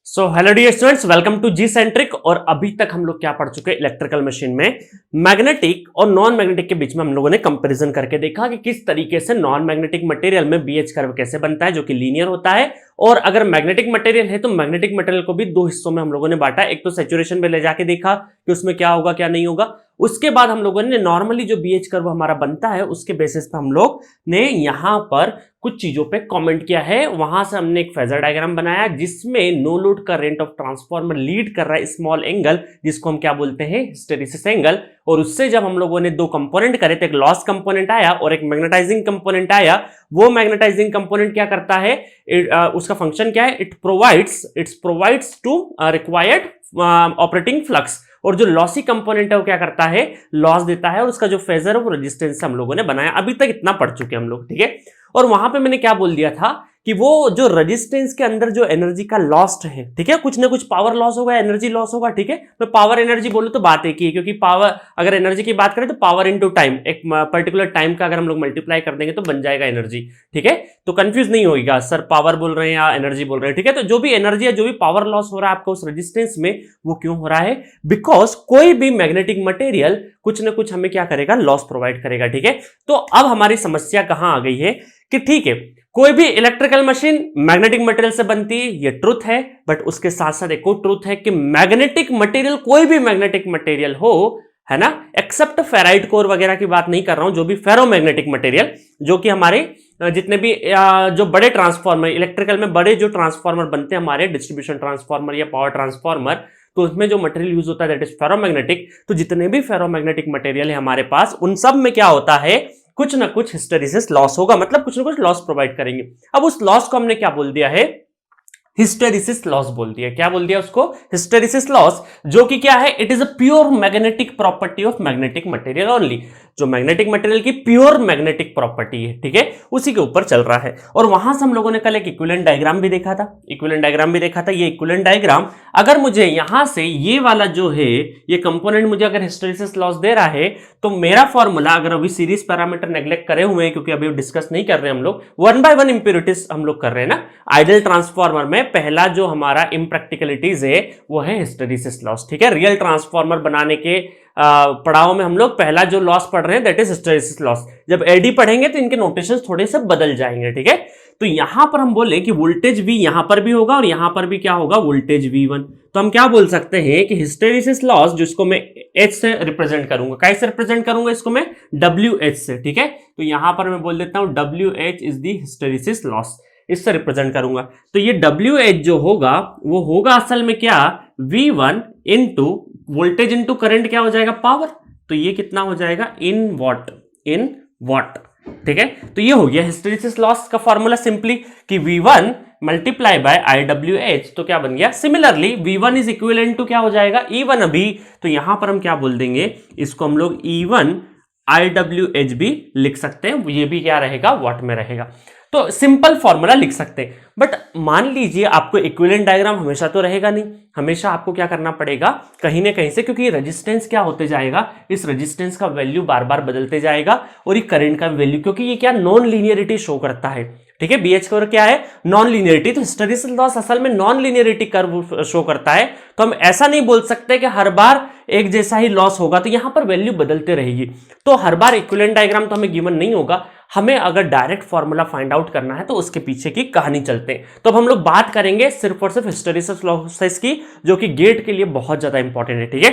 So hello dear students, welcome to G centric. और अभी तक हम लोग क्या पढ़ चुके हैं इलेक्ट्रिकल मशीन में, मैग्नेटिक और नॉन मैग्नेटिक के बीच में हम लोगों ने कंपैरिजन करके देखा कि किस तरीके से नॉन मैग्नेटिक मटेरियल में बीएच कर्व कैसे बनता है जो कि लीनियर होता है, और अगर मैग्नेटिक मटेरियल है तो मैग्नेटिक मटेरियल को भी दो हिस्सों में हम लोगों ने बांटा। एक तो सैचुरेशन में ले जाके देखा कि उसमें क्या होगा क्या नहीं होगा, उसके बाद हम लोगों ने नॉर्मली जो बीएच कर्व हमारा बनता है उसके बेसिस पे हम लोग ने यहां पर कुछ चीजों पे कमेंट किया है। वहां से हमने एक फेजर डायग्राम बनाया जिसमें no load current of transformer lead कर रहा है स्मॉल एंगल, जिसको हम क्या बोलते हैं, हिस्टेरिसिस एंगल। और उससे जब हम लोगों ने दो कंपोनेंट करे तो एक लॉस कंपोनेंट आया और एक मैग्नेटाइजिंग कंपोनेंट आया। वो मैग्नेटाइजिंग कंपोनेंट क्या करता है, उसका फंक्शन क्या है, it provides to required operating flux. और जो लॉसी कंपोनेंट है वो क्या करता है, लॉस देता है। और उसका जो फेजर है वो रेजिस्टेंस हम लोगों ने बनाया। अभी तक इतना पढ़ चुके हैं हम लोग, ठीक है। और वहां पे मैंने क्या बोल दिया था कि वो जो रेजिस्टेंस के अंदर जो एनर्जी का लॉस्ट है, ठीक है, कुछ ना कुछ पावर लॉस होगा, एनर्जी लॉस होगा, ठीक है। मैं पावर एनर्जी बोलूं तो बात एक ही है, क्योंकि पावर, अगर एनर्जी की बात करें तो पावर इनटू टाइम, एक पर्टिकुलर टाइम का अगर हम लोग मल्टीप्लाई कर देंगे तो बन जाएगा एनर्जी, ठीक है। तो कंफ्यूज नहीं होगा सर पावर बोल रहे हैं या एनर्जी बोल रहे हैं, ठीक है। तो जो भी एनर्जी है, जो भी पावर लॉस हो रहा है आपको उस रेजिस्टेंस में, वो क्यों हो रहा है, बिकॉज कोई भी मैग्नेटिक मटेरियल कुछ ना कुछ हमें क्या करेगा, लॉस प्रोवाइड करेगा, ठीक है। तो अब हमारी समस्या कहां आ गई है कि ठीक है, कोई भी इलेक्ट्रिकल मशीन मैग्नेटिक मटेरियल से बनती है, ये ट्रुथ है। बट उसके साथ साथ एक और ट्रुथ है कि मैग्नेटिक मटेरियल, कोई भी मैग्नेटिक मटेरियल हो, है ना, एक्सेप्ट फेराइट कोर वगैरह की बात नहीं कर रहा हूं, जो भी फेरोमैग्नेटिक मटेरियल, जो कि हमारे जितने भी जो बड़े ट्रांसफार्मर, इलेक्ट्रिकल में बड़े जो ट्रांसफार्मर बनते हैं हमारे, डिस्ट्रीब्यूशन ट्रांसफार्मर या पावर ट्रांसफार्मर, तो उसमें जो मटेरियल यूज होता है दैट इज फेरोमैग्नेटिक। तो जितने भी फेरोमैग्नेटिक मटेरियल है हमारे पास, उन सब में क्या होता है, कुछ ना कुछ हिस्टेरिसिस लॉस होगा, मतलब कुछ ना कुछ लॉस प्रोवाइड करेंगे। अब उस लॉस को हमने क्या बोल दिया है, हिस्टेरिसिस लॉस बोल दिया। क्या बोल दिया उसको, हिस्टेरिसिस लॉस, जो कि क्या है, it is a pure magnetic property of magnetic material only. जो मैग्नेटिक मटेरियल की प्योर मैग्नेटिक प्रॉपर्टी है, ठीक है, उसी के ऊपर चल रहा है। और वहां से हम लोगों ने कल एक इक्विवेलेंट डायग्राम भी देखा था, ये इक्विवेलेंट डायग्राम, अगर मुझे यहां से ये वाला जो है, ये कंपोनेंट मुझे अगर हिस्टेरिसिस लॉस दे रहा है, तो मेरा फॉर्मूला, अगर अभी सीरीज पैरामीटर नेग्लेक्ट करे हुए हैं क्योंकि अभी डिस्कस नहीं कर रहे हम लोग, 1 by 1 इंप्योरिटीज हम लोग कर रहे हैं ना। आइडियल ट्रांसफार्मर में पहला जो हमारा इम्प्रैक्टिकलिटीज है वो है हिस्टेरिसिस लॉस, ठीक है। रियल ट्रांसफार्मर बनाने के पड़ाव में हम लोग पहला जो लॉस पढ़ रहे हैं दैट इज हिस्टेरिसिस लॉस। जब एडी पढ़ेंगे तो इनके नोटेशन थोड़े से बदल जाएंगे, ठीक है। तो यहां पर हम बोले कि वोल्टेज V यहां पर भी होगा और यहां पर भी क्या होगा, वोल्टेज V1। तो हम क्या बोल सकते हैं कि हिस्टेरिसिस लॉस, जिसको मैं H से रिप्रेजेंट करूंगा, कैसे रिप्रेजेंट करूंगा इसको मैं, WH से, ठीक है। तो यहां पर मैं बोल देता हूं WH is the hysteresis loss, इससे रिप्रेजेंट करूंगा। तो ये WH जो होगा वो होगा असल में क्या, V1 into voltage into current, क्या हो जाएगा, पावर। तो ये कितना हो जाएगा, इन वॉट, ठीक है। तो ये हो गया हिस्टेरिसिस लॉस का फॉर्मूला, सिंपली कि V1 मल्टीप्लाई बाय IWH, तो क्या बन गया, similarly V1 is equivalent to क्या हो जाएगा, E1 अभी। तो यहां पर हम क्या बोल देंगे, इसको हम लोग E1 IWH भी लिख सकते हैं, ये भी क्या रहेगा, वॉट में रहेगा। तो सिंपल फॉर्मूला लिख सकते हैं। बट मान लीजिए आपको इक्विवेलेंट डायग्राम हमेशा तो रहेगा नहीं, हमेशा आपको क्या करना पड़ेगा, कहीं ना कहीं से, क्योंकि रेजिस्टेंस क्या होते जाएगा, इस रेजिस्टेंस का वैल्यू बार बार बदलते जाएगा, और ये करंट का वैल्यू, क्योंकि ये क्या नॉन लीनियरिटी शो करता है, ठीक है। बीएच कर्व क्या है, नॉन लीनियरिटी। तो हिस्टेरिसिस लॉस असल में नॉन लीनियरिटी कर्व शो करता है। तो हम ऐसा नहीं बोल सकते कि हर बार एक जैसा ही लॉस होगा, तो यहां पर वैल्यू बदलते रहेगी। तो हर बार इक्विवेलेंट डायग्राम तो हमें गिवन नहीं होगा, हमें अगर डायरेक्ट फॉर्मूला फाइंड आउट करना है तो उसके पीछे की कहानी चलते हैं। तो अब हम लोग बात करेंगे सिर्फ और सिर्फ हिस्टेरिसिस लॉसेस की, जो कि गेट के लिए बहुत ज्यादा इंपॉर्टेंट है, ठीक है।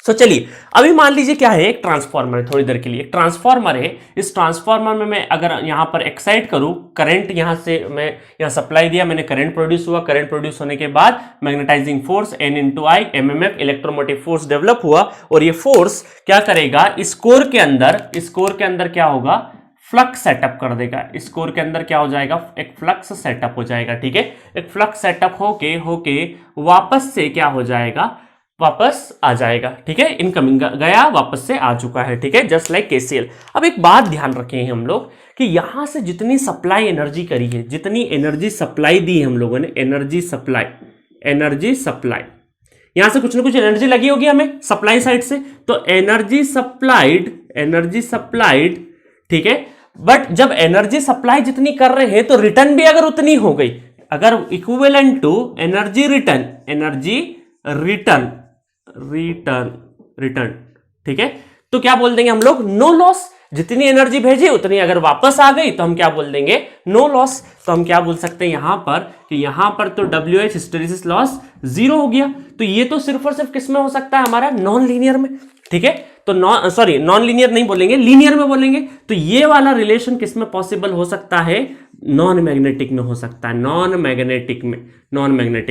तो चलिए, अभी मान लीजिए क्या है, एक ट्रांसफार्मर है, थोड़ी देर के लिए एक ट्रांसफार्मर है। इस ट्रांसफार्मर में मैं अगर यहां पर एक्साइट करूं करंट, यहां से मैं यहां सप्लाई दिया, मैंने करंट प्रोड्यूस हुआ, करंट प्रोड्यूस होने के बाद magnetising force N × I MMF electromotive force develop हुआ। और ये फोर्स क्या करेगा, इस कोर के अंदर क्या होगा, फ्लक्स सेटअप कर देगा। इस कोर के अंदर क्या हो जाएगा, एक फ्लक्स सेटअप हो जाएगा, ठीक है। एक फ्लक्स सेटअप होके वापस से क्या हो जाएगा, वापस आ जाएगा, ठीक है। इनकमिंग गया, वापस से आ चुका है, ठीक है, जस्ट लाइक KCL। अब एक बात ध्यान रखें हम लोग कि यहां से जितनी सप्लाई एनर्जी करी है, जितनी एनर्जी सप्लाई दी है हम लोगों ने, एनर्जी सप्लाई, यहां से कुछ ना कुछ एनर्जी लगी होगी हमें सप्लाई साइड से, तो एनर्जी सप्लाइड, ठीक है। बट जब एनर्जी सप्लाई जितनी कर रहे हैं तो रिटर्न भी अगर उतनी हो गई, अगर equivalent to energy return, return, ठीक है, तो क्या बोल देंगे हम लोग, नो लॉस। जितनी एनर्जी भेजी उतनी अगर वापस आ गई तो हम क्या बोल देंगे, नो लॉस। तो हम क्या बोल सकते हैं यहां पर कि यहां पर तो WH हिस्टैरिसीस लॉस 0 हो गया। तो ये तो सिर्फ और सिर्फ किस में हो सकता है, हमारा नॉन लीनियर में, ठीक है। तो नॉन लीनियर नहीं बोलेंगे, लीनियर में बोलेंगे। तो ये वाला रिलेशन किस में पॉसिबल हो सकता है, नॉन मैग्नेटिक में हो सकता है, नॉन मैग्नेटिक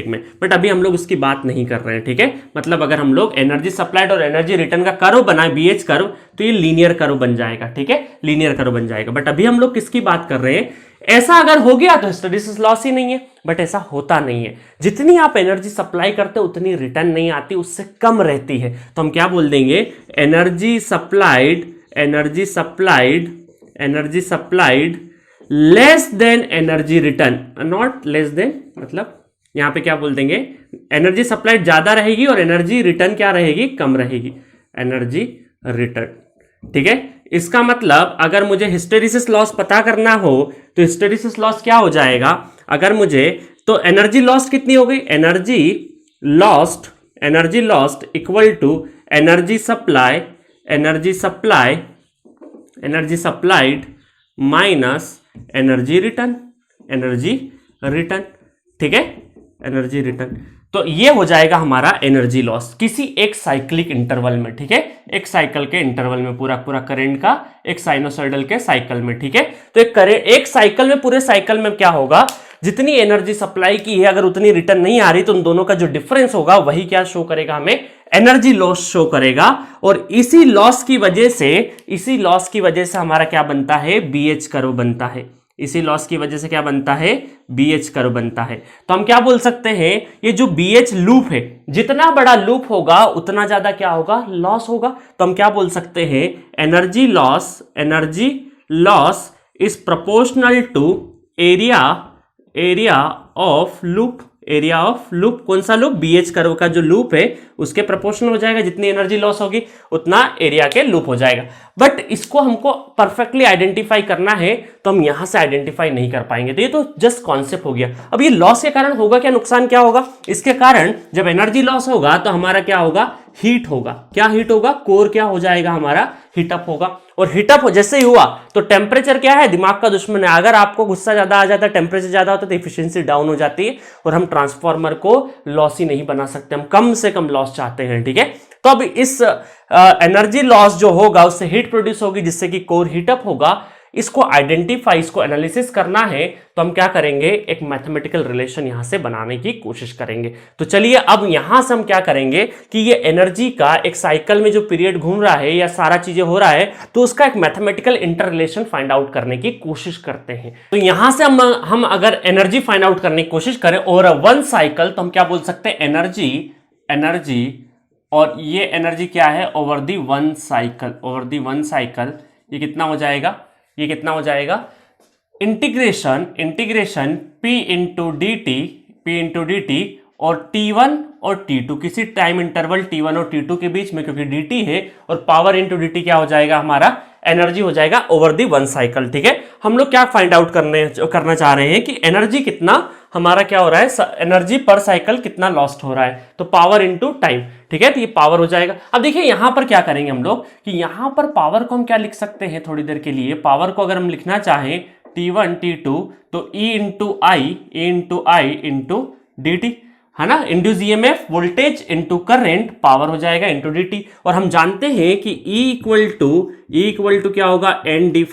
में। बट अभी हम लोग उसकी बात नहीं कर रहे हैं, ठीक है। मतलब अगर हम लोग एनर्जी सप्लाइड और एनर्जी रिटर्न का कर्व बनाए, BH कर्व, तो ये लीनियर कर्व बन जाएगा, ठीक है, लीनियर कर्व बन जाएगा। बट अभी हम लोग किसकी बात कर रहे हैं, ऐसा अगर हो गया तो हिस्टैरिसीस लॉस ही नहीं है, बट ऐसा होता नहीं है। जितनी आप एनर्जी सप्लाई करते हो उतनी रिटर्न नहीं आती, उससे कम रहती है। तो हम क्या बोल देंगे, energy supplied less than energy return, not less than, मतलब यहां पे क्या बोल देंगे, एनर्जी सप्लाइड ज्यादा रहेगी और एनर्जी रिटर्न क्या रहेगी, कम रहेगी, एनर्जी रिटर्न, ठीक है। इसका मतलब अगर मुझे हिस्टैरिसीस लॉस पता करना हो तो हिस्टैरिसीस लॉस क्या हो जाएगा, अगर मुझे, तो एनर्जी लॉस्ट कितनी हो गई, energy lost equal to energy supplied minus energy return, ठीक है, एनर्जी रिटर्न। तो ये हो जाएगा हमारा एनर्जी लॉस किसी एक साइक्लिक इंटरवल में, ठीक है, एक साइकिल के इंटरवल में, पूरा करंट का एक साइनोसॉइडल के साइकिल में, ठीक है। तो एक साइकिल में, पूरे साइकिल में क्या होगा, जितनी एनर्जी सप्लाई की है अगर उतनी रिटर्न नहीं आ रही तो उन दोनों का जो डिफरेंस होगा वही क्या शो करेगा, हमें एनर्जी लॉस शो करेगा। और इसी लॉस की वजह से हमारा क्या बनता है, BH कर्व बनता है। इसी लॉस की वजह से क्या बनता है, BH कर्व बनता है। तो हम क्या बोल सकते हैं, ये जो BH लूप है, जितना बड़ा लूप होगा उतना ज्यादा क्या होगा, लॉस होगा। तो हम क्या बोल सकते हैं, energy loss is proportional to area of loop, कौन सा लूप, BH कर्व का जो लूप है उसके प्रोपोर्शनल हो जाएगा। जितनी एनर्जी लॉस होगी उतना एरिया के लूप हो जाएगा। बट इसको हमको परफेक्टली आइडेंटिफाई करना है तो हम यहां से आइडेंटिफाई नहीं कर पाएंगे। तो ये तो जस्ट कॉन्सेप्ट हो गया। अब ये लॉस के कारण होगा क्या, नुकसान क्या होगा, इसके कारण जब एनर्जी लॉस होगा तो हमारा क्या होगा, हीट होगा। क्या हीट होगा, कोर क्या हो जाएगा, हमारा हीटअप होगा। और हीटअप जैसे ही हुआ तो टेम्परेचर क्या है, दिमाग का दुश्मन है। अगर आपको गुस्सा ज्यादा आ जाता है, टेम्परेचर ज्यादा होता है तो एफिशिएंसी डाउन हो जाती है और हम ट्रांसफार्मर को लॉसी नहीं बना सकते, हम कम से कम लॉस चाहते हैं, ठीक है। तो अब इस एनर्जी लॉस जो होगा उससे हीट प्रोड्यूस होगी जिससे कि कोर हीटअप होगा। इसको आइडेंटिफाई, इसको एनालिसिस करना है तो हम क्या करेंगे, एक मैथमेटिकल रिलेशन यहां से बनाने की कोशिश करेंगे। तो चलिए अब यहां से हम क्या करेंगे कि ये एनर्जी का एक साइकिल में जो पीरियड घूम रहा है या सारा चीजें हो रहा है तो उसका एक mathematical inter relation find out करने की कोशिश करते हैं। तो यहां से हम अगर एनर्जी फाइंड आउट करने की कोशिश करें ओवर वन साइकिल तो हम क्या बोल सकते हैं, एनर्जी और ये एनर्जी क्या है, ओवर दी वन साइकिल, ये कितना हो जाएगा, integration P into D T और T1 और T2 किसी टाइम इंटरवल T1 और T2 के बीच में, क्योंकि dt है और पावर इंटू dt क्या हो जाएगा, हमारा एनर्जी हो जाएगा ओवर दी वन साइकिल, ठीक है। हम लोग क्या फाइंड आउट करना चाह रहे हैं कि एनर्जी कितना हमारा क्या हो रहा है, एनर्जी पर साइकिल कितना लॉस्ट हो रहा है, तो पावर इंटू टाइम, ठीक है। तो ये पावर हो जाएगा। अब देखिए यहां पर क्या करेंगे हम लोग कि यहां पर पावर को हम क्या लिख सकते हैं, थोड़ी देर के लिए पावर को अगर हम लिखना चाहें T1 T2 तो E into I into dt है ना, induce EMF voltage into current power हो जाएगा इंटू dt। और हम जानते हैं कि E इक्वल टू क्या होगा, n d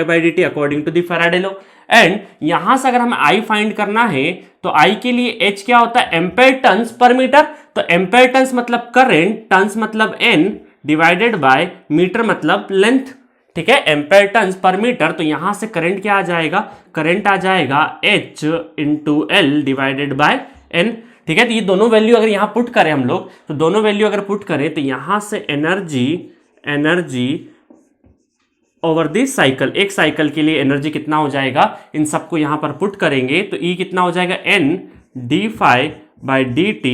by dt according to the Faraday law. And यहां से अगर हमें I फाइंड करना है तो I के लिए H क्या होता है, एम्पेयर टर्न्स पर मीटर। तो एम्पेयर टर्न्स मतलब करंट, टर्न्स मतलब n डिवाइडेड बाय मीटर मतलब लेंथ, ठीक है, एम्पेयर टर्न्स पर मीटर। तो यहां से करंट क्या आ जाएगा, करंट आ जाएगा H into L divided by n, ठीक है। तो ये दोनों वैल्यू अगर यहां पुट करें हम लोग, तो दोनों वैल्यू अगर पुट करें तो यहां से एनर्जी ओवर दिस साइकिल, एक साइकिल के लिए एनर्जी कितना हो जाएगा, इन सबको यहां पर पुट करेंगे तो E कितना हो जाएगा, n d∅dt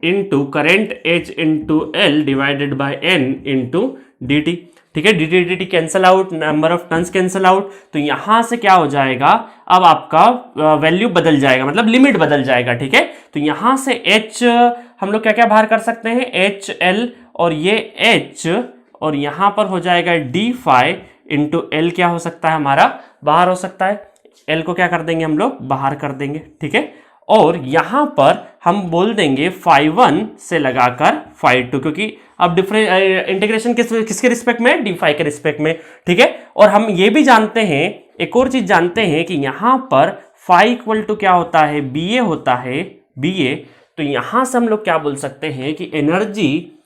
into current H into L divided by n into dt, ठीक है। dt cancel out, number of turns cancel out. तो यहां से क्या हो जाएगा, अब आपका वैल्यू बदल जाएगा, मतलब लिमिट बदल जाएगा, ठीक है। तो यहां से H हम लोग क्या क्या बाहर कर सकते हैं, HL और ये H, और यहां पर हो जाएगा डी फाई इंटू एल, क्या हो सकता है हमारा, बाहर हो सकता है। एल को क्या कर देंगे हम लोग, बाहर कर देंगे, ठीक है। और यहां पर हम बोल देंगे phi1 से लगाकर phi2, क्योंकि अब डिफरेंट इंटीग्रेशन किसके रिस्पेक्ट में, डी फाई के रिस्पेक्ट में, ठीक है। और हम ये भी जानते हैं, एक और चीज जानते हैं कि यहां पर phi इक्वल टू क्या होता है, BA होता है, BA। तो यहां से हम लोग क्या बोल सकते हैं कि energy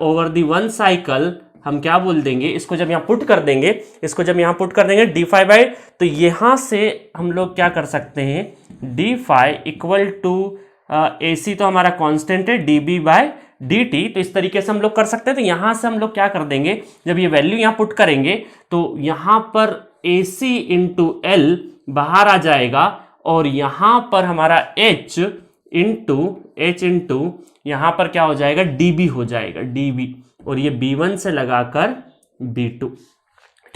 over the one cycle हम क्या बोल देंगे, इसको जब यहां पुट कर देंगे, डी फाई बाई, तो यहां से हम लोग क्या कर सकते हैं, D phi equal to AC तो हमारा कांस्टेंट है, dB बाय dt, तो इस तरीके से हम लोग कर सकते हैं। तो यहां से हम लोग क्या कर देंगे, जब ये वैल्यू यहां पुट करेंगे तो यहां पर AC इंटू एल बाहर आ जाएगा, और यहां पर हमारा H इंटू यहां पर क्या हो जाएगा, dB हो जाएगा, dB, और ये B1 से लगाकर B2,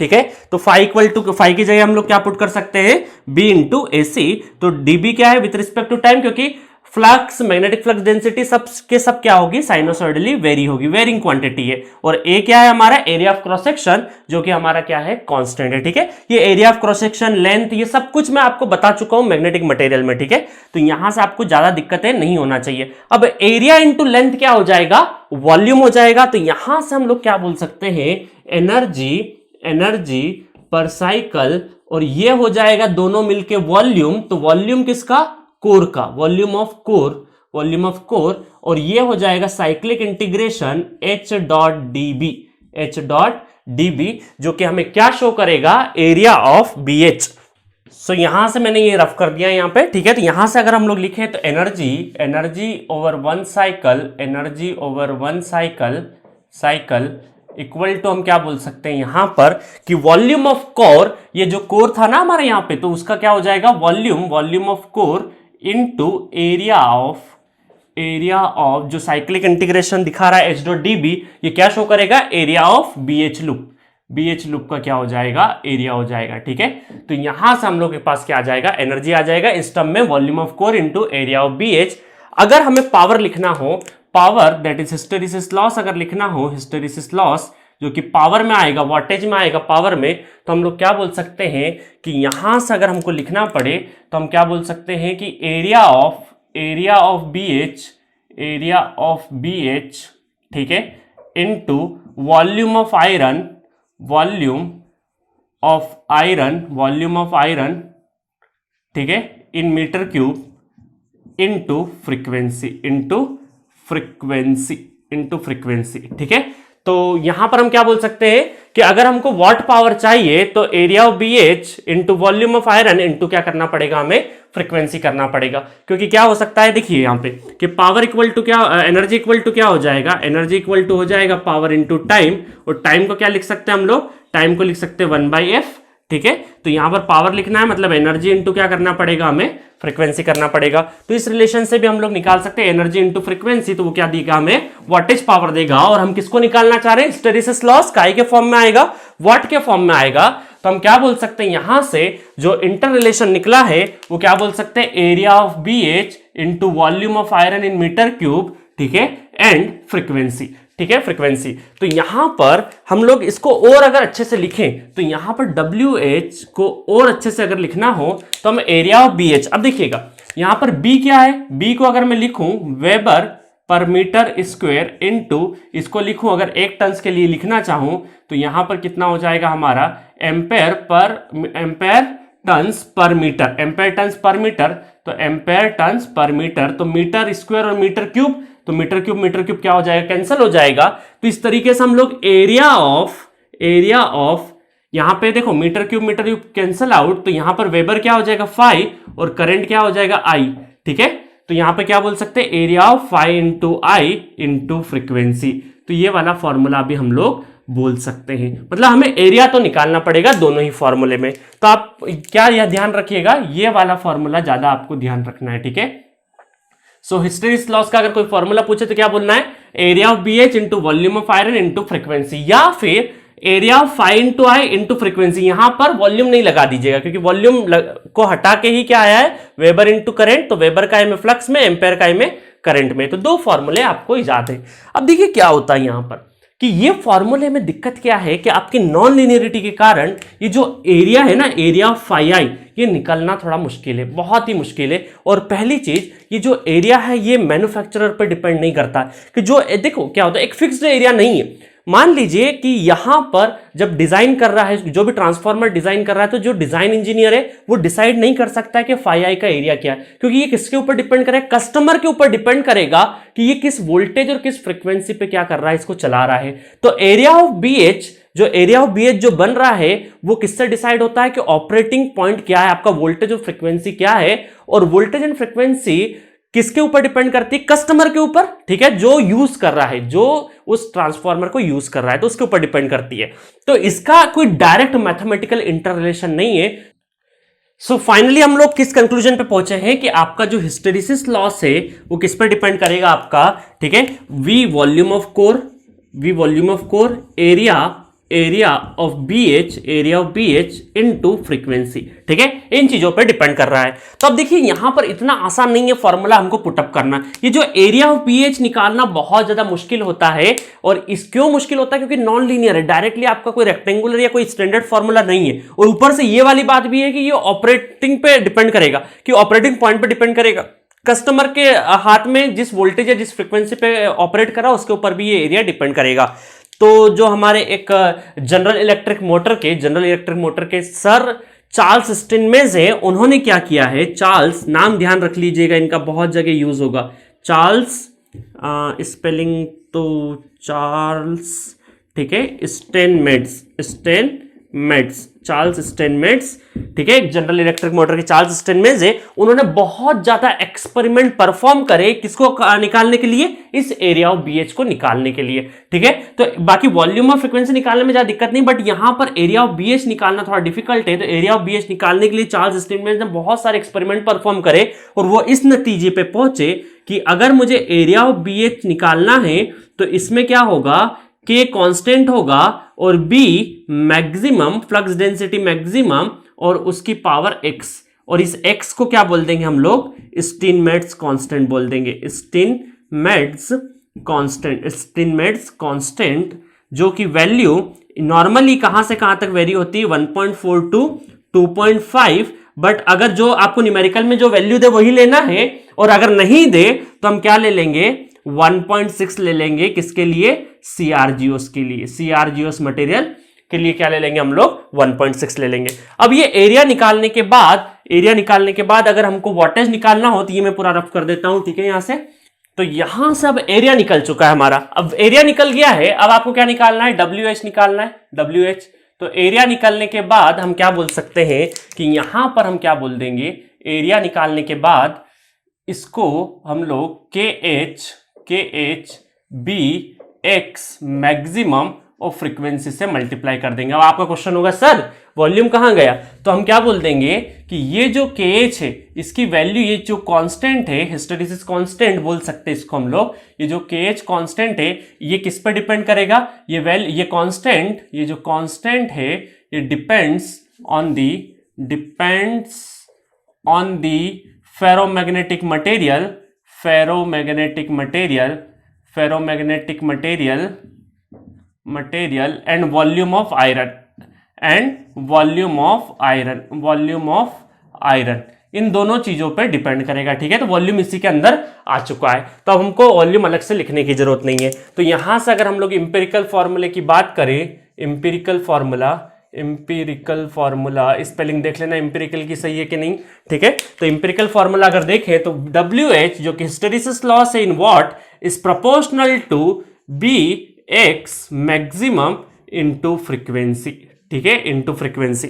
ठीक है। तो फाई इक्वल टू फाई की जगह हम लोग क्या पुट कर सकते हैं, B इंटू AC। तो dB क्या है विथ रिस्पेक्ट टू टाइम, क्योंकि फ्लक्स, मैग्नेटिक फ्लक्स डेंसिटी सब क्या होगी, साइनोसॉइडली वेरी होगी, वेरिंग क्वांटिटी है। और A क्या है हमारा, एरिया ऑफ क्रॉस सेक्शन, जो कि हमारा क्या है, कांस्टेंट है, ठीक है। ये area of cross section, length, ये सब कुछ मैं आपको बता चुका हूं मैग्नेटिक मटेरियल में, ठीक है। तो यहां से आपको ज्यादा दिक्कतें नहीं होना चाहिए। अब एरिया इंटू लेंथ क्या हो जाएगा, वॉल्यूम हो जाएगा। तो यहां से हम लोग क्या बोल सकते हैं, एनर्जी पर साइकिल, और ये हो जाएगा दोनों मिलके वॉल्यूम। तो वॉल्यूम किसका, कोर का, वॉल्यूम ऑफ कोर, और ये हो जाएगा cyclic integration H dot dB, जो कि हमें क्या शो करेगा, एरिया ऑफ BH। सो यहां से मैंने ये रफ कर दिया यहां पे, ठीक है। तो यहां से अगर हम लोग लिखें तो energy over one cycle equal to हम क्या बोल सकते हैं यहां पर कि वॉल्यूम ऑफ कोर, ये जो कोर था ना हमारे यहां पे, तो उसका क्या हो जाएगा, volume of core into area of जो साइक्लिक इंटीग्रेशन दिखा रहा है H डॉट dB, ये क्या शो करेगा, एरिया ऑफ BH लूप का क्या हो जाएगा, एरिया हो जाएगा, ठीक है। तो यहां से हम लोग के पास क्या आ जाएगा, एनर्जी आ जाएगा, इस टर्म में volume of core into area of BH। अगर हमें पावर लिखना हो, power that is hysteresis loss, अगर लिखना हो हिस्टेरिसिस लॉस, जो कि पावर में आएगा, वॉटेज में आएगा, पावर में, तो हम लोग क्या बोल सकते हैं कि यहां से अगर हमको लिखना पड़े तो हम क्या बोल सकते हैं कि एरिया ऑफ BH, ठीक है, इनटू वॉल्यूम ऑफ आयरन, ठीक है, इन मीटर क्यूब इनटू फ्रीक्वेंसी, ठीक है। तो यहां पर हम क्या बोल सकते हैं कि अगर हमको वॉट पावर चाहिए तो area of BH into volume of iron into क्या करना पड़ेगा, हमें फ्रीक्वेंसी करना पड़ेगा। क्योंकि क्या हो सकता है, देखिए यहां पे कि पावर इक्वल टू क्या, एनर्जी इक्वल टू क्या हो जाएगा, एनर्जी इक्वल टू हो जाएगा पावर इंटू टाइम, और टाइम को क्या लिख सकते हैं हम लोग, टाइम को लिख सकते हैं 1/f, ठीक है। तो यहां पर पावर लिखना है, मतलब एनर्जी इंटू क्या करना पड़ेगा, हमें फ्रीक्वेंसी करना पड़ेगा। तो इस रिलेशन से भी हम लोग निकाल सकते हैं एनर्जी इंटू फ्रीक्वेंसी, तो वो क्या देगा, हमें वॉटेज पावर देगा। और हम किसको निकालना चाह रहे हैं, हिस्टेरिसिस लॉस काय के फॉर्म में आएगा, वॉट के फॉर्म में आएगा। तो हम क्या बोल सकते हैं, यहां से जो इंटर रिलेशन निकला है वो क्या बोल सकते हैं, area of BH into volume of iron in metre cube, ठीक है, एंड फ्रीक्वेंसी, ठीक है, फ्रीक्वेंसी। तो यहां पर हम लोग इसको और अगर अच्छे से लिखें तो यहां पर WH को और अच्छे से अगर लिखना हो तो हम एरिया ऑफ BH, अब देखिएगा यहां पर B क्या है, B को अगर मैं लिखूं वेबर पर मीटर स्क्वायर इनटू, इसको लिखूं अगर 1 टन के लिए लिखना चाहूं तो यहां पर कितना हो जाएगा हमारा, एम्पेयर टन्स पर मीटर, तो एम्पेयर टन्स पर मीटर, तो मीटर स्क्वायर और मीटर क्यूब, तो मीटर क्यूब क्या हो जाएगा, कैंसिल हो जाएगा। तो इस तरीके से हम लोग एरिया ऑफ यहां पे देखो मीटर क्यूब कैंसिल आउट, तो यहां पर वेबर क्या हो जाएगा 5 और करंट क्या हो जाएगा I, ठीक है। तो यहां पे क्या बोल सकते हैं, area of 5 into I into frequency. तो ये वाला फॉर्मूला भी हम लोग बोल सकते हैं, मतलब हमें एरिया तो निकालना पड़ेगा दोनों ही फॉर्मूले में। तो आप क्या यह ध्यान रखिएगा, ये वाला फॉर्मूला ज्यादा आपको ध्यान रखना है, ठीक है। सो हिस्टेरिसिस लॉस का अगर कोई फॉर्मूला पूछे तो क्या बोलना है, area of BH into volume of iron into frequency, या फिर area of phi into I into frequency. यहां पर वॉल्यूम नहीं लगा दीजिएगा क्योंकि वॉल्यूम को हटा के ही क्या आया है, वेबर इंटू करंट। तो वेबर का में फ्लक्स में, एम्पेयर का में करंट में। तो दो फॉर्मूले आपको याद है। अब देखिए क्या होता है यहां पर कि ये फॉर्मूले में दिक्कत क्या है कि आपकी नॉन लीनियरिटी के कारण ये जो एरिया है ना, एरिया ऑफ फाई आई, ये निकलना थोड़ा मुश्किल है, बहुत ही मुश्किल है। और पहली चीज, ये जो एरिया है ये मैन्युफैक्चरर पर डिपेंड नहीं करता कि जो देखो क्या होता है, एक फिक्स्ड एरिया नहीं है। मान लीजिए कि यहां पर जब डिजाइन कर रहा है, जो भी ट्रांसफार्मर डिजाइन कर रहा है, तो जो डिजाइन इंजीनियर है वो डिसाइड नहीं कर सकता है कि फाई आई का एरिया क्या है, क्योंकि ये किसके ऊपर डिपेंड करेगा, कस्टमर के ऊपर डिपेंड करेगा कि ये किस वोल्टेज और किस फ्रीक्वेंसी पे क्या कर रहा है, इसको चला रहा है। तो एरिया ऑफ बीएच, जो एरिया ऑफ बीएच जो बन रहा है वो किससे डिसाइड होता है कि ऑपरेटिंग पॉइंट क्या है, आपका वोल्टेज और फ्रीक्वेंसी क्या है। और वोल्टेज एंड फ्रीक्वेंसी किसके ऊपर डिपेंड करती है, कस्टमर के ऊपर, ठीक है, जो यूज कर रहा है, जो उस ट्रांसफार्मर को यूज कर रहा है, तो उसके ऊपर डिपेंड करती है। तो इसका कोई डायरेक्ट मैथमेटिकल इंटर रिलेशन नहीं है। सो फाइनली हम लोग किस कंक्लूजन पे पहुंचे हैं कि आपका जो हिस्टेरिसिस लॉस है वो किस पर डिपेंड करेगा आपका, ठीक है, V volume of core, area of BH into frequency, ठीक है, इन चीजों पे डिपेंड कर रहा है। तो अब देखिए यहां पर इतना आसान नहीं है फॉर्मूला हमको पुटअप करना। ये जो एरिया ऑफ बीएच निकालना बहुत ज्यादा मुश्किल होता है। और इस क्यों मुश्किल होता है, क्योंकि नॉन लीनियर है, डायरेक्टली आपका कोई रेक्टेंगुलर या कोई स्टैंडर्ड फॉर्मूला नहीं है। और ऊपर से ये वाली बात भी है कि ये ऑपरेटिंग पे डिपेंड करेगा, कि ऑपरेटिंग पॉइंट पे डिपेंड करेगा, कस्टमर के हाथ में जिस वोल्टेज या जिस फ्रीक्वेंसी पे ऑपरेट कर रहा है उसके ऊपर भी ये एरिया डिपेंड करेगा। तो जो हमारे एक जनरल इलेक्ट्रिक मोटर के सर चार्ल्स स्टिनमेज है, उन्होंने क्या किया है, चार्ल्स, नाम ध्यान रख लीजिएगा, इनका बहुत जगह यूज होगा, चार्ल्स, स्पेलिंग तो चार्ल्स, ठीक है, चार्ल्स स्टेनमेट्स, ठीक है, एक जनरल इलेक्ट्रिक मोटर के चार्ल्स स्टेनमेट्स है। उन्होंने बहुत ज्यादा एक्सपेरिमेंट परफॉर्म करे, किसको निकालने के लिए, इस एरिया ऑफ बीएच को निकालने के लिए, ठीक है। तो बाकी वॉल्यूम और फ्रीक्वेंसी निकालने में ज्यादा दिक्कत नहीं, बट यहां पर एरिया ऑफ बीएच निकालना थोड़ा डिफिकल्ट है। तो एरिया ऑफ बीएच निकालने के लिए चार्ल्स स्टेनमेट्स ने बहुत सारे एक्सपेरिमेंट परफॉर्म करे और वो इस नतीजे पे पहुंचे कि अगर मुझे एरिया ऑफ बीएच निकालना है तो इसमें क्या होगा, K कांस्टेंट होगा और B maximum, flux density maximum, और उसकी पावर x, और इस x को क्या बोल देंगे हम लोग, स्टीनमेट्स कांस्टेंट बोल देंगे, स्टीनमेट्स कांस्टेंट, जो कि वैल्यू नॉर्मली कहां से कहां तक वेरी होती है, 1.4 टू 2.5, बट अगर जो आपको न्यूमेरिकल में जो वैल्यू दे वही लेना है, और अगर नहीं दे तो हम क्या ले लेंगे, 1.6 ले लेंगे, किसके लिए, सीआरजीओस के लिए, सीआरजीओस मटेरियल के लिए क्या ले लेंगे हम लोग, 1.6 ले लेंगे। अब ये एरिया निकालने के बाद अगर हमको वॉटेज निकालना हो तो ये मैं पूरा रफ कर देता हूं, ठीक है, यहां से। तो यहां से अब एरिया निकल चुका है हमारा, अब एरिया निकल गया है, अब आपको क्या निकालना है, WH निकालना है, WH। तो एरिया निकालने के बाद हम क्या बोल सकते हैं कि यहां पर हम क्या बोल देंगे, एरिया निकालने के बाद इसको हम लोग KH BX मैक्सिमम और फ्रीक्वेंसी से मल्टीप्लाई कर देंगे। अब आपका क्वेश्चन होगा सर वॉल्यूम कहां गया, तो हम क्या बोल देंगे कि ये जो KH है इसकी वैल्यू, ये जो कांस्टेंट है, हिस्टेरिसिस कांस्टेंट बोल सकते हैं इसको हम लोग, ये जो KH कांस्टेंट है ये किस पर डिपेंड करेगा, ये कांस्टेंट, ये जो कांस्टेंट है ये depends on the ferromagnetic material and volume of iron, इन दोनों चीजों पर डिपेंड करेगा, ठीक है। तो वॉल्यूम इसी के अंदर आ चुका है, तो अब हमको वॉल्यूम अलग से लिखने की जरूरत नहीं है। तो यहां से अगर हम लोग इंपेरिकल फॉर्मूले की बात करें, इंपेरिकल फॉर्मूला स्पेलिंग देख लेना इंपेरिकल की सही है कि नहीं, ठीक है। तो इंपेरिकल फॉर्मूला अगर देखें तो WH जो कि हिस्टेरिसिस लॉस है in watt is proportional to BX maximum into frequency, ठीक है, इनटू फ्रीक्वेंसी।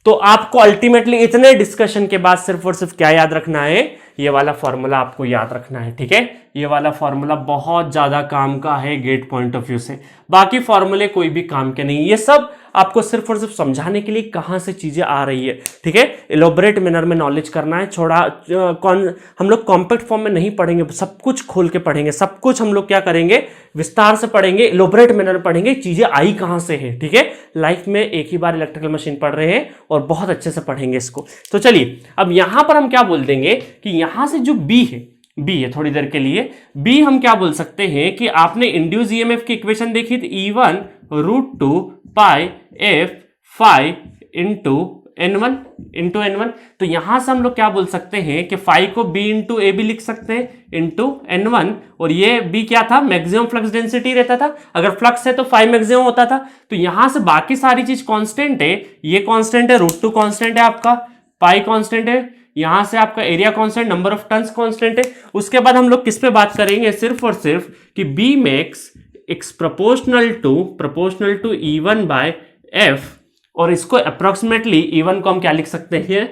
तो आपको अल्टीमेटली इतने डिस्कशन के बाद सिर्फ और सिर्फ क्या याद रखना है, ये वाला फॉर्मूला आपको याद रखना है, ठीक है, ये वाला फॉर्मूला बहुत ज़्यादा काम का है गेट पॉइंट ऑफ व्यू से, बाकी फॉर्मूले कोई भी काम के नहीं। ये सब आपको सिर्फ और सिर्फ समझाने के लिए कहाँ से चीज़ें आ रही है, ठीक है। इलोबरेट मैनर में नॉलेज करना है, हम लोग कॉम्पैक्ट फॉर्म में नहीं पढ़ेंगे, सब कुछ खोल के पढ़ेंगे, सब कुछ हम लोग क्या करेंगे, विस्तार से पढ़ेंगे, इलोबरेट मैनर में पढ़ेंगे, चीज़ें आई कहाँ से है, ठीक है। लाइफ में एक ही बार इलेक्ट्रिकल मशीन पढ़ रहे हैं और बहुत अच्छे से पढ़ेंगे इसको। तो चलिए अब यहां पर हम क्या बोल देंगे कि यहां से जो बी है थोड़ी देर के लिए, बी हम क्या बोल सकते हैं कि आपने इंड्यूस ईएमएफ की इक्वेशन देखी थी, E1 √2 पाई एफ फाई इंटू N1 तो यहां से हम लोग क्या बोल सकते हैं कि फाई को B इंटू ए भी लिख सकते हैं इंटू N1, और ये B क्या था, मैक्सिमम फ्लक्स डेंसिटी रहता था, अगर फ्लक्स है तो फाई मैक्सिमम होता था। तो यहां से बाकी सारी चीज कांस्टेंट है, ये कांस्टेंट है, √2 कांस्टेंट है, आपका पाई कांस्टेंट है, यहां से आपका area constant, number of turns constant है। उसके बाद हम लोग किस पे बात करेंगे, सिर्फ और सिर्फ कि B max is proportional to E1 by F, और इसको अप्रोक्सीमेटली E1 को हम क्या लिख सकते हैं,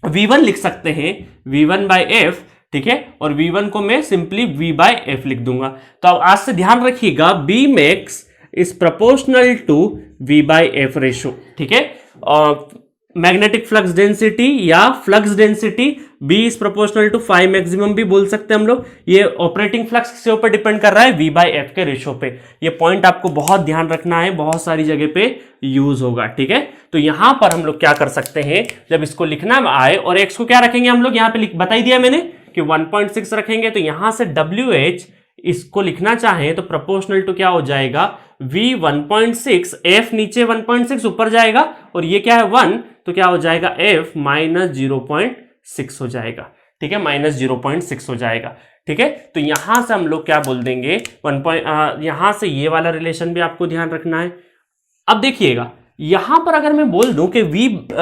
V1 लिख सकते हैं, V1 बाय एफ, ठीक है, और V1 को मैं सिंपली V बाय एफ लिख दूंगा। तो अब आज से ध्यान रखिएगा, B max is proportional to V by F ratio, ठीक है। और मैग्नेटिक फ्लक्स डेंसिटी या flux density B is proportional to phi maximum भी बोल सकते हैं हम लोग। ये ऑपरेटिंग फ्लक्स के ऊपर डिपेंड कर रहा है, V बाय एफ के रेशो पे। ये पॉइंट आपको बहुत ध्यान रखना है, बहुत सारी जगह पे यूज होगा, ठीक है। तो यहां पर हम लोग क्या कर सकते हैं, जब इसको लिखना आए, और एक्स को क्या रखेंगे हम लोग, यहाँ पे बता ही दिया मैंने कि 1.6 रखेंगे, तो यहां से WH इसको लिखना चाहें तो प्रोपोर्शनल टू क्या हो जाएगा, V 1.6, F नीचे 1.6 ऊपर जाएगा, और ये क्या है 1, तो क्या हो जाएगा F -0.6 हो जाएगा, ठीक है, -0.6 हो जाएगा, ठीक है। तो यहां से हम लोग क्या बोल देंगे, यहां से ये वाला रिलेशन भी आपको ध्यान रखना है। अब देखिएगा यहां पर अगर मैं बोल दूं कि V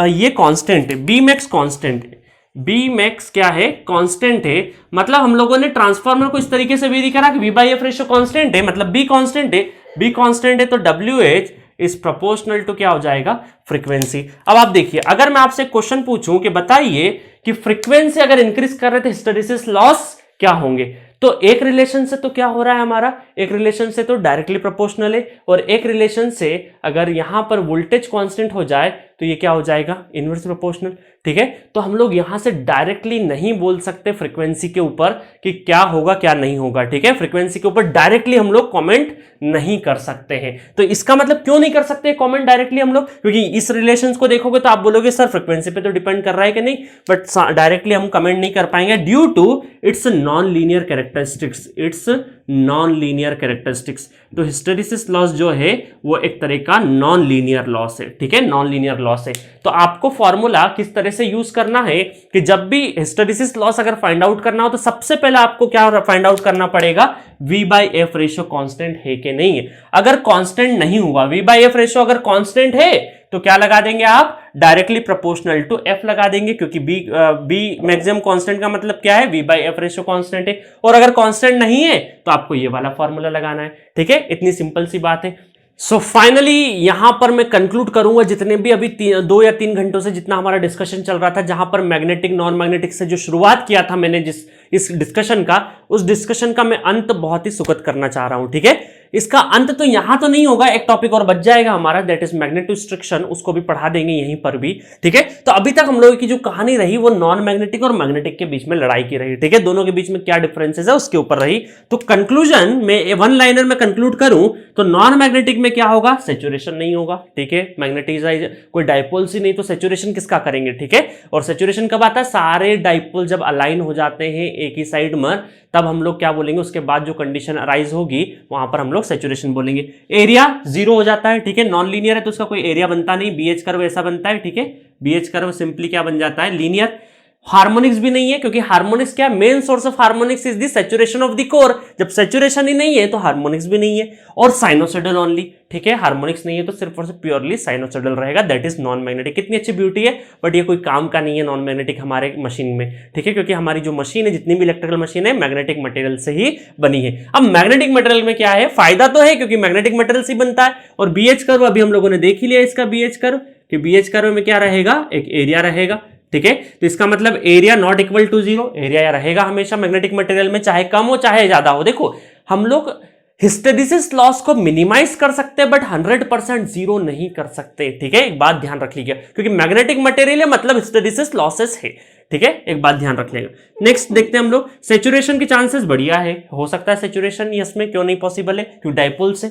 ये कांस्टेंट है, B मैक्स कांस्टेंट है, B मैक्स क्या है, कांस्टेंट है, मतलब हम लोगों ने ट्रांसफार्मर को इस तरीके से भी दिखा कि V by F ratio constant है, मतलब B कांस्टेंट है, B कांस्टेंट है, तो WH इज प्रोपोर्शनल टू क्या हो जाएगा, फ्रीक्वेंसी। अब आप देखिए, अगर मैं आपसे क्वेश्चन पूछूं कि बताइए कि फ्रीक्वेंसी अगर इंक्रीज कर रहे थे हिस्टैरिसीस लॉस क्या होंगे, तो एक रिलेशन से तो क्या हो रहा है हमारा, एक रिलेशन से तो डायरेक्टली प्रोपोर्शनल है, और एक रिलेशन से अगर यहां पर वोल्टेज कांस्टेंट हो जाए तो ये क्या हो जाएगा, इनवर्स प्रोपोर्शनल, ठीक है। तो हम लोग यहां से डायरेक्टली नहीं बोल सकते फ्रीक्वेंसी के ऊपर कि क्या होगा क्या नहीं होगा, ठीक है। फ्रीक्वेंसी के ऊपर डायरेक्टली हम लोग कमेंट नहीं कर सकते हैं। तो इसका मतलब क्यों नहीं कर सकते कमेंट डायरेक्टली हम लोग, क्योंकि इस रिलेशंस को देखोगे तो आप बोलोगे सर फ्रीक्वेंसी पे तो डिपेंड कर रहा है कि नहीं, बट डायरेक्टली हम कमेंट नहीं कर पाएंगे due to its non linear characteristics. तो हिस्टैरिसीस लॉस जो है वो एक तरह का नॉन लीनियर लॉस है, ठीक है, नॉन लीनियर लॉस है। तो आपको फॉर्मूला किस तरह से यूज करना है कि जब भी हिस्टैरिसीस लॉस अगर फाइंड आउट करना हो तो सबसे पहले आपको क्या फाइंड आउट करना पड़ेगा, V by F ratio constant है कि नहीं है। अगर कांस्टेंट नहीं हुआ, V बाई एफ रेशो अगर कांस्टेंट है तो क्या लगा देंगे आप, डायरेक्टली प्रोपोर्शनल टू F लगा देंगे, क्योंकि B मैक्सिमम कांस्टेंट का मतलब क्या है, V by F ratio constant है, और अगर कांस्टेंट नहीं है तो आपको ये वाला फॉर्मूला लगाना है, ठीक है। इतनी सिंपल सी बात है। सो फाइनली यहां पर मैं कंक्लूड करूंगा जितने भी अभी 2 या 3 घंटों से जितना हमारा डिस्कशन चल रहा था, जहां पर मैग्नेटिक नॉन मैग्नेटिक से जो शुरुआत किया था मैंने इस डिस्कशन का, उस डिस्कशन का मैं अंत बहुत ही सुखद करना चाह रहा हूं, ठीक है। इसका अंत तो यहां तो नहीं होगा, एक टॉपिक और बच जाएगा हमारा, दैट इज मैग्नेटिक स्ट्रिक्शन, उसको भी पढ़ा देंगे यहीं पर भी, ठीक है। तो अभी तक हम लोगों की जो कहानी रही वो नॉन मैग्नेटिक और मैग्नेटिक के बीच में लड़ाई की रही, ठीक है, दोनों के बीच में क्या डिफरेंसेस है उसके ऊपर रही। तो कंक्लूजन में वन लाइनर में कंक्लूड करूं तो नॉन मैग्नेटिक में क्या होगा, सैचुरेशन नहीं होगा, ठीक है, मैग्नेटिक कोई डाइपोल्स ही नहीं, तो सैचुरेशन किसका करेंगे, ठीक है। और सैचुरेशन कब आता है, सारे डाइपोल जब अलाइन हो जाते हैं एक ही साइड में, तब हम लोग क्या बोलेंगे, उसके बाद जो कंडीशन अराइज होगी वहां पर हम लोग सैचुरेशन बोलेंगे। एरिया 0 हो जाता है, ठीक है, नॉन लीनियर है तो उसका कोई एरिया बनता नहीं, BH कर्व ऐसा बनता है, ठीक है, BH कर्व सिंपली क्या बन जाता है, लीनियर। हार्मोनिक्स भी नहीं है, क्योंकि हार्मोनिक्स क्या, main source of harmonics is the saturation of the core, जब सैचुरेशन ही नहीं है तो हार्मोनिक्स भी नहीं है। और साइनोसॉइडल ओनली, ठीक है, हार्मोनिक्स नहीं है तो सिर्फ और सिर्फ प्योरली साइनोसॉइडल रहेगा, दैट इज नॉन मैग्नेटिक। कितनी अच्छी ब्यूटी है, बट ये कोई काम का नहीं है नॉन मैग्नेटिक हमारे मशीन में, ठीक है, क्योंकि हमारी जो मशीन है, जितनी भी इलेक्ट्रिकल मशीन है, मैग्नेटिक मटेरियल से ही बनी है। अब मैग्नेटिक मटेरियल में क्या है, फायदा तो है क्योंकि मैग्नेटिक मटेरियल से बनता है, और BH कर्व अभी हम लोगों ने देख ही लिया इसका BH कर्व, कि BH कर्व में क्या रहेगा, एक एरिया रहेगा, ठीक है। तो इसका मतलब area not equal to zero, area रहेगा हमेशा मैग्नेटिक मटेरियल में, चाहे कम हो चाहे ज्यादा हो। देखो हम लोग हिस्टेरिसिस लॉस को मिनिमाइज कर सकते हैं बट 100% जीरो नहीं कर सकते, ठीक है। एक बात ध्यान रख लीजिए, क्योंकि मैग्नेटिक मटेरियल है मतलब हिस्टेरिसिस लॉसेस है, ठीक है, एक बात ध्यान रख लेगा। नेक्स्ट देखते हैं हम लोग, सैचुरेशन के चांसेस बढ़िया है, हो सकता है सैचुरेशन, इसमें क्यों नहीं पॉसिबल है, क्योंकि डाइपोल से।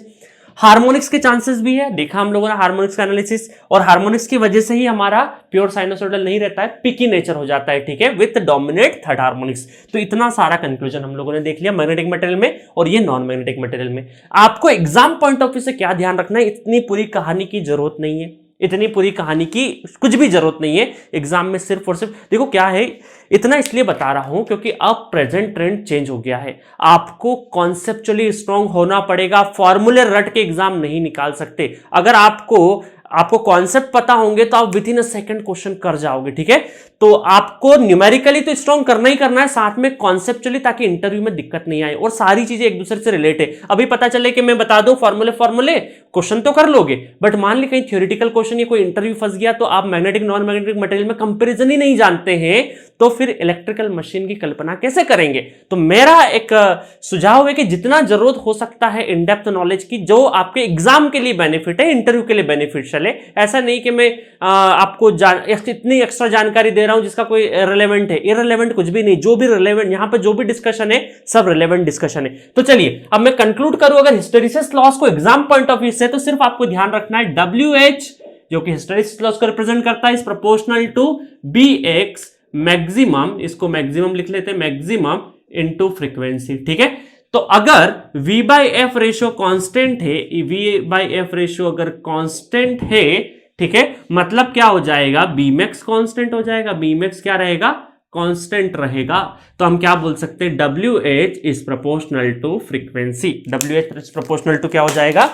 हार्मोनिक्स के चांसेस भी है, देखा हम लोगों ने हार्मोनिक्स का एनालिसिस, और हार्मोनिक्स की वजह से ही हमारा प्योर साइनोसॉइडल नहीं रहता है, पिकी नेचर हो जाता है, ठीक है, विद डोमिनेट थर्ड हार्मोनिक्स। तो इतना सारा कंक्लूजन हम लोगों ने देख लिया मैग्नेटिक मटेरियल में और ये नॉन मैग्नेटिक मटेरियल में। आपको एग्जाम पॉइंट ऑफ व्यू से क्या ध्यान रखना है, इतनी पूरी कहानी की जरूरत नहीं है, इतनी पूरी कहानी की कुछ भी जरूरत नहीं है एग्जाम में। सिर्फ और सिर्फ देखो क्या है, इतना इसलिए बता रहा हूं क्योंकि अब प्रेजेंट ट्रेंड चेंज हो गया है, आपको कॉन्सेप्चुअली स्ट्रांग होना पड़ेगा, फॉर्मूले रट के एग्जाम नहीं निकाल सकते। अगर आपको कॉन्सेप्ट पता होंगे तो आप with in a second question कर जाओगे, ठीक है। तो आपको न्यूमेरिकली तो स्ट्रांग करना ही करना है, साथ में कॉन्सेप्चुअली, ताकि इंटरव्यू में दिक्कत नहीं आए और सारी चीजें एक दूसरे से रिलेट है। अभी पता चले कि मैं बता दूं फॉर्मूले क्वेश्चन तो कर लोगे, बट मान ली कहीं थ्योरेटिकल क्वेश्चन या कोई इंटरव्यू फंस गया तो आप मैग्नेटिक नॉन मैग्नेटिक मटेरियल में कंपेरिजन ही नहीं जानते हैं, तो फिर इलेक्ट्रिकल मशीन की कल्पना कैसे करेंगे। तो मेरा एक सुझाव है कि जितना जरूरत हो सकता है इन डेप्थ नॉलेज की, जो आपके एग्जाम के लिए बेनिफिट है, इंटरव्यू के लिए बेनिफिट चले। ऐसा नहीं कि मैं आपको इतनी एक्स्ट्रा जानकारी दे रहा हूं जिसका कोई रिलेवेंट है, इररिलेवेंट कुछ भी नहीं, जो भी रिलेवेंट यहां पे जो भी डिस्कशन है सब रिलेवेंट डिस्कशन है। तो चलिए अब मैं कंक्लूड करूं, अगर हिस्टेरिसिस लॉस को एग्जाम पॉइंट ऑफ व्यू से, तो सिर्फ आपको ध्यान रखना है WH जो कि हिस्टेरिसिस लॉस को रिप्रेजेंट करता है, is proportional to BX maximum, इसको मैक्सिमम लिख लेते हैं, मैक्सिमम इनटू फ्रीक्वेंसी, ठीक है। तो अगर V by F ratio constant है, V बाई एफ रेशियो अगर कांस्टेंट है, ठीक है, मतलब क्या हो जाएगा, Bmax कांस्टेंट हो जाएगा, Bmax क्या रहेगा, कांस्टेंट रहेगा। तो हम क्या बोल सकते हैं, WH is proportional to frequency, WH is proportional to क्या हो जाएगा,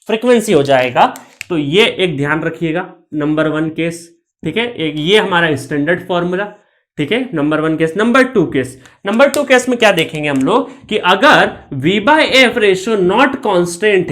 फ्रीक्वेंसी हो जाएगा। तो ये एक ध्यान रखिएगा, नंबर 1 केस, ठीक है, एक ये हमारा स्टैंडर्ड फॉर्मूला, ठीक है, नंबर 1 केस। नंबर 2 केस में क्या देखेंगे हम लोग कि अगर V by F ratio not constant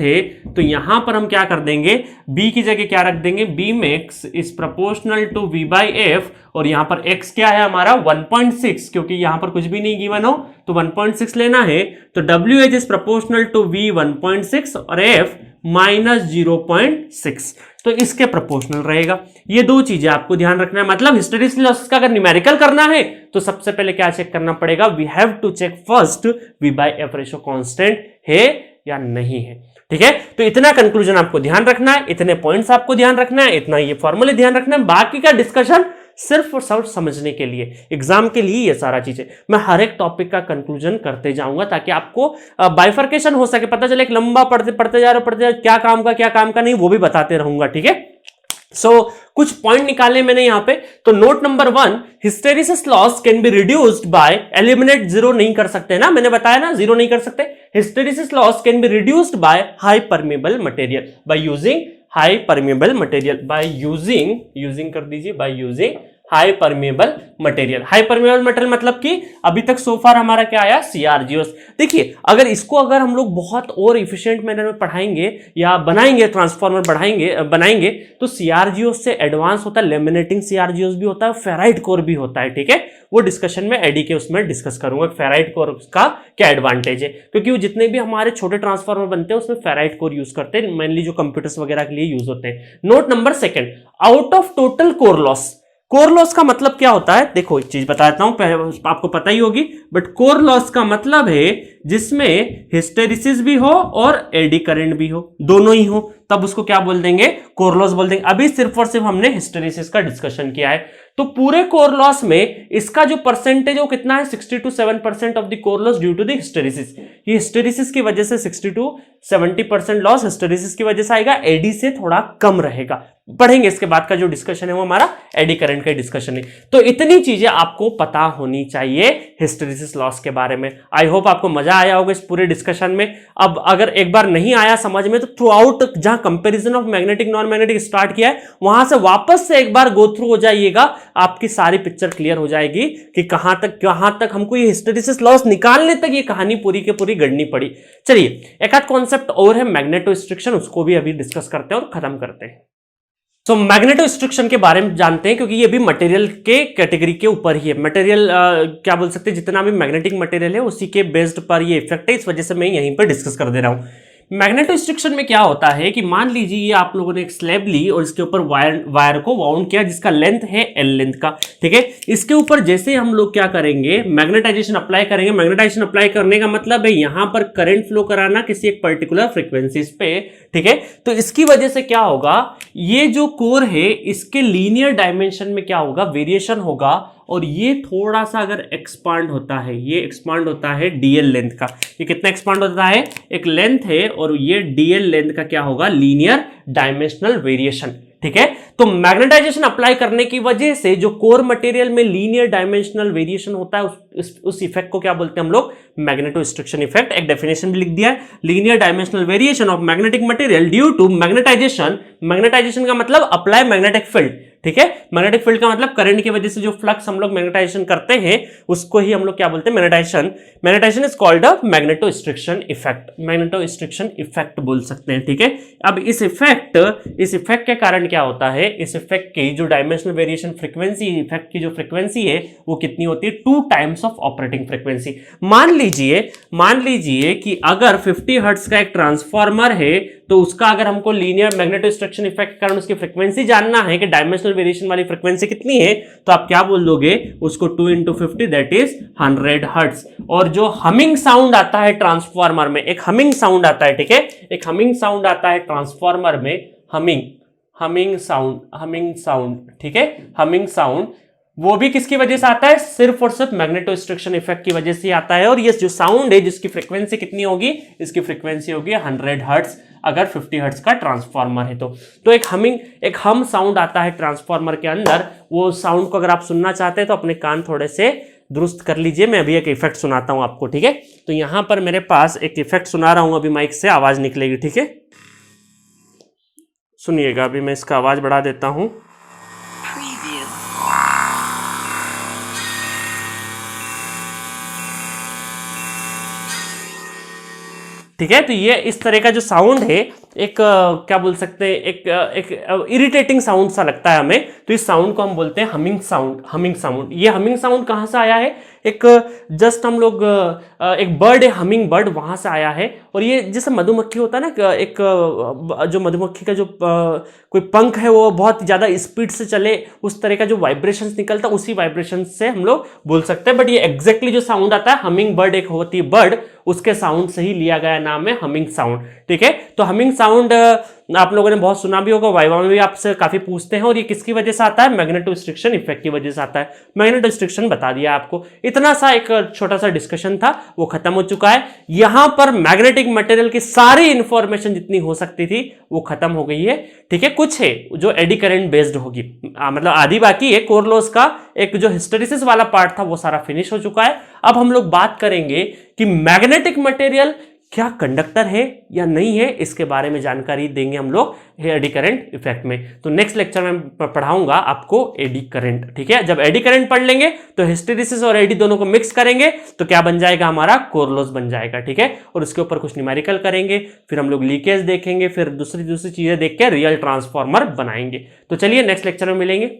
है, तो यहां पर हम क्या कर देंगे, B की जगह क्या रख देंगे, Bmax is proportional to V by F, और यहां पर X क्या है हमारा 1.6, क्योंकि यहां पर कुछ भी नहीं गिवन हो तो 1.6 लेना है। तो WH is proportional to V 1.6 और F -0.6, तो इसके प्रोपोर्शनल रहेगा। ये दो चीजें आपको ध्यान रखना है, मतलब हिस्टेरिसिस लॉस का अगर न्यूमेरिकल करना है तो सबसे पहले क्या चेक करना पड़ेगा, we have to check first V by F ratio constant है या नहीं है, ठीक है। तो इतना कंक्लूजन आपको ध्यान रखना है, इतने पॉइंट्स आपको ध्यान रखना है, इतना ये फॉर्मूले ध्यान रखना है, बाकी का डिस्कशन सिर्फ और सिर्फ समझने के लिए, एग्जाम के लिए ये सारा चीजें। मैं हर एक टॉपिक का कंक्लूजन करते जाऊंगा ताकि आपको बाइफर्केशन हो सके, पता चले, एक लंबा पढ़ते जा रहे क्या काम का नहीं, वो भी बताते रहूंगा, ठीक है। कुछ पॉइंट निकाले मैंने यहां पे। तो note number 1, hysteresis loss can be reduced by, eliminate zero नहीं कर सकते ना, मैंने बताया ना जीरो नहीं कर सकते। Hysteresis loss can be reduced by high permeable material, by using high permeable material, by using कर दीजिए, by using high permeable material. High permeable material मतलब कि अभी तक सोफार हमारा क्या आया, CRGOs। देखिए अगर हम लोग बहुत और इफिशिएंट मैनर में पढ़ाएंगे या बनाएंगे, ट्रांसफॉर्मर बनाएंगे तो CRGOs से एडवांस होता है, लेमिनेटिंग CRGOs भी होता है, फेराइट कोर भी होता है, ठीक है। वो डिस्कशन में एडी के उसमें डिस्कस करूंगा फेराइट कोर का क्या एडवांटेज है, क्योंकि वो जितने भी हमारे छोटे ट्रांसफार्मर बनते हैं उसमें फेराइट कोर यूज करते हैं, मेनली जो कंप्यूटर्स वगैरह के लिए यूज होते हैं। Note number 2, out of total core loss का मतलब क्या होता है, देखो एक चीज बताता हूं, आपको पता ही होगी, बट कोर लॉस का मतलब है जिसमें हिस्टेरिसिस भी हो और एडी करंट भी हो, दोनों ही हो, तब उसको क्या बोल देंगे, कोर लॉस बोल देंगे। अभी सिर्फ और सिर्फ हमने हिस्टेरिसिस का डिस्कशन किया है, तो पूरे कोर लॉस में इसका जो परसेंटेज है वो कितना है, 60 to 7% of the core loss due to the hysteresis. ये हिस्टेरिसिस की वजह से 60 to 70% लॉस हिस्टेरिसिस की वजह से आएगा, एडी से थोड़ा कम रहेगा। पढ़ेंगे इसके बाद का जो डिस्कशन है वो हमारा एडी करंट का डिस्कशन है। तो इतनी चीजें आपको पता होनी चाहिए हिस्टेरिसिस लॉस के बारे में। आई होप आपको मजा आया होगा इस पूरे डिस्कशन में। अब अगर एक बार नहीं आया समझ में तो थ्रू आउट जहां comparison of magnetic non magnetic start किया है वहां से वापस से एक बार गो थ्रू हो जाइएगा, आपकी सारी पिक्चर क्लियर हो जाएगी कि कहां तक हमको ये हिस्टेरिसिस लॉस निकालने तक ये कहानी पूरी के पूरी गढ़नी पड़ी। चलिए एक आध कॉन्सेप्ट और है मैग्नेटोस्ट्रिक्शन, उसको भी अभी डिस्कस करते हैं और खत्म करते हैं। सो मैग्नेटोस्ट्रिक्शन के बारे में जानते हैं, क्योंकि ये भी मटेरियल के कैटेगरी के ऊपर ही है। मटेरियल क्या बोल सकते हैं, जितना भी मैग्नेटिक मटेरियल है उसी के बेस्ड पर ये इफेक्ट है, इस वजह से मैं यहीं पर डिस्कस कर दे रहा हूं। मैग्नेटोस्ट्रिक्शन में क्या होता है कि मान लीजिए ये आप लोगों ने एक स्लैब ली और इसके ऊपर वायर को वाउंड किया, जिसका लेंथ है एल लेंथ का, ठीक है। इसके ऊपर जैसे हम लोग क्या करेंगे, मैग्नेटाइजेशन अप्लाई करेंगे। मैग्नेटाइजेशन अप्लाई करने का मतलब है यहां पर करंट फ्लो कराना किसी एक पर्टिकुलर फ्रीक्वेंसीज पे, ठीक है। तो इसकी वजह से क्या होगा, ये जो कोर है इसके लीनियर डायमेंशन में क्या होगा, वेरिएशन होगा, और ये थोड़ा सा अगर एक्सपांड होता है, ये एक्सपांड होता है डीएल लेंथ का। ये कितना एक्सपांड होता है, एक लेंथ है और ये डीएल लेंथ का क्या होगा, लीनियर डायमेंशनल वेरिएशन, ठीक है। तो मैग्नेटाइजेशन अप्लाई करने की वजह से जो कोर मटेरियल में लीनियर डायमेंशनल वेरिएशन होता है उस इफेक्ट को क्या बोलते हैं हम लोग, मैग्नेटोस्ट्रिक्शन इफेक्ट। एक डेफिनेशन भी लिख दिया है, linear dimensional variation of magnetic material due to magnetisation. Magnetisation का मतलब अप्लाई मैग्नेटिक फील्ड, ठीक है। मैग्नेटिक फील्ड का मतलब करंट की वजह से जो फ्लक्स हम लोग मैग्नेटाइजेशन करते हैं उसको ही हम लोग क्या बोलते हैं, magnetisation. Magnetisation is called a magnetostriction effect, magnetostriction effect बोल सकते हैं, ठीक है। अब इस इफेक्ट के कारण क्या होता है, इस इफेक्ट की जो डायमेंशनल वेरिएशन फ्रीक्वेंसी, इफेक्ट की जो फ्रीक्वेंसी है वो कितनी होती है, 2 टाइम्स ऑफ ऑपरेटिंग फ्रीक्वेंसी। मान लीजिए कि अगर 50 हर्ट्ज का एक ट्रांसफार्मर है तो उसका अगर हमको लीनियर मैग्नेटोस्ट्रिक्शन इफेक्ट के कारण उसकी फ्रीक्वेंसी जानना है कि डायमेंशनल वेरिएशन वाली फ्रीक्वेंसी कितनी है, तो आप क्या बोल दोगे उसको, 2 × 50 दैट इज 100 हर्ट्ज। और जो हमिंग साउंड आता है ट्रांसफार्मर में, एक हमिंग साउंड आता है, ठीक है, एक हमिंग साउंड आता है ट्रांसफार्मर में, हमिंग साउंड, ठीक है, हमिंग साउंड, वो भी किसकी वजह से आता है, सिर्फ और सिर्फ मैग्नेटोस्ट्रिक्शन इफेक्ट की वजह से आता है। और ये जो साउंड है जिसकी फ्रीक्वेंसी कितनी होगी, इसकी फ्रीक्वेंसी होगी 100 हर्ट्ज अगर 50 हर्ट्ज का ट्रांसफार्मर है तो एक हम साउंड आता है ट्रांसफार्मर के अंदर। वो साउंड को अगर आप सुनना चाहते हैं तो अपने कान थोड़े से दुरुस्त कर लीजिए, मैं अभी एक इफेक्ट सुनाता हूं आपको, ठीक है। तो यहां पर मेरे पास एक इफेक्ट सुना रहा हूं, अभी माइक से आवाज निकलेगी, ठीक है, सुनिएगा। अभी मैं इसका आवाज बढ़ा देता हूं। ठीक है, तो ये इस तरह का जो साउंड है, एक क्या बोल सकते हैं, एक इरिटेटिंग साउंड सा लगता है हमें, तो इस साउंड को हम बोलते हैं हमिंग साउंड। ये हमिंग साउंड कहाँ से आया है, एक जस्ट हम लोग एक बर्ड है, हमिंग बर्ड, वहां से आया है। और ये जैसे मधुमक्खी होता है ना, एक जो मधुमक्खी का जो कोई पंख है वो बहुत ज्यादा स्पीड से चले, उस तरह का जो वाइब्रेशंस निकलता है, उसी वाइब्रेशन से हम लोग बोल सकते हैं। बट ये एग्जैक्टली जो साउंड आता है, हमिंग बर्ड एक होती है बर्ड, उसके साउंड से ही लिया गया नाम है हमिंग साउंड, ठीक है। तो हमिंग साउंड आप लोगों ने बहुत सुना भी होगा, वाइवा में भी आपसे काफी पूछते हैं। और ये किसकी वजह से आता है, मैग्नेटोस्ट्रिक्शन इफेक्ट की वजह से आता है। मैग्नेटोस्ट्रिक्शन बता दिया आपको, इतना सा एक छोटा सा डिस्कशन था, वो खत्म हो चुका है। यहां पर मैग्नेटिक मटेरियल की सारी इंफॉर्मेशन जितनी हो सकती थी वो खत्म हो गई है, ठीक है। कुछ है जो एडी करंट बेस्ड होगी, मतलब आधी बाकी है। कोर लॉस का एक जो हिस्टेरिसिस वाला पार्ट था वो सारा फिनिश हो चुका है। अब हम लोग बात करेंगे कि मैग्नेटिक मटेरियल क्या कंडक्टर है या नहीं है, इसके बारे में जानकारी देंगे हम लोग एडी करंट इफेक्ट में। तो नेक्स्ट लेक्चर में पढ़ाऊंगा आपको एडी करंट, ठीक है। जब एडी करंट पढ़ लेंगे तो हिस्टेरिसिस और एडी दोनों को मिक्स करेंगे तो क्या बन जाएगा, हमारा कोर लॉस बन जाएगा, ठीक है। और उसके ऊपर कुछ न्यूमेरिकल करेंगे, फिर हम लोग लीकेज देखेंगे, फिर दूसरी चीजें देख के रियल ट्रांसफार्मर बनाएंगे। तो चलिए नेक्स्ट लेक्चर में मिलेंगे।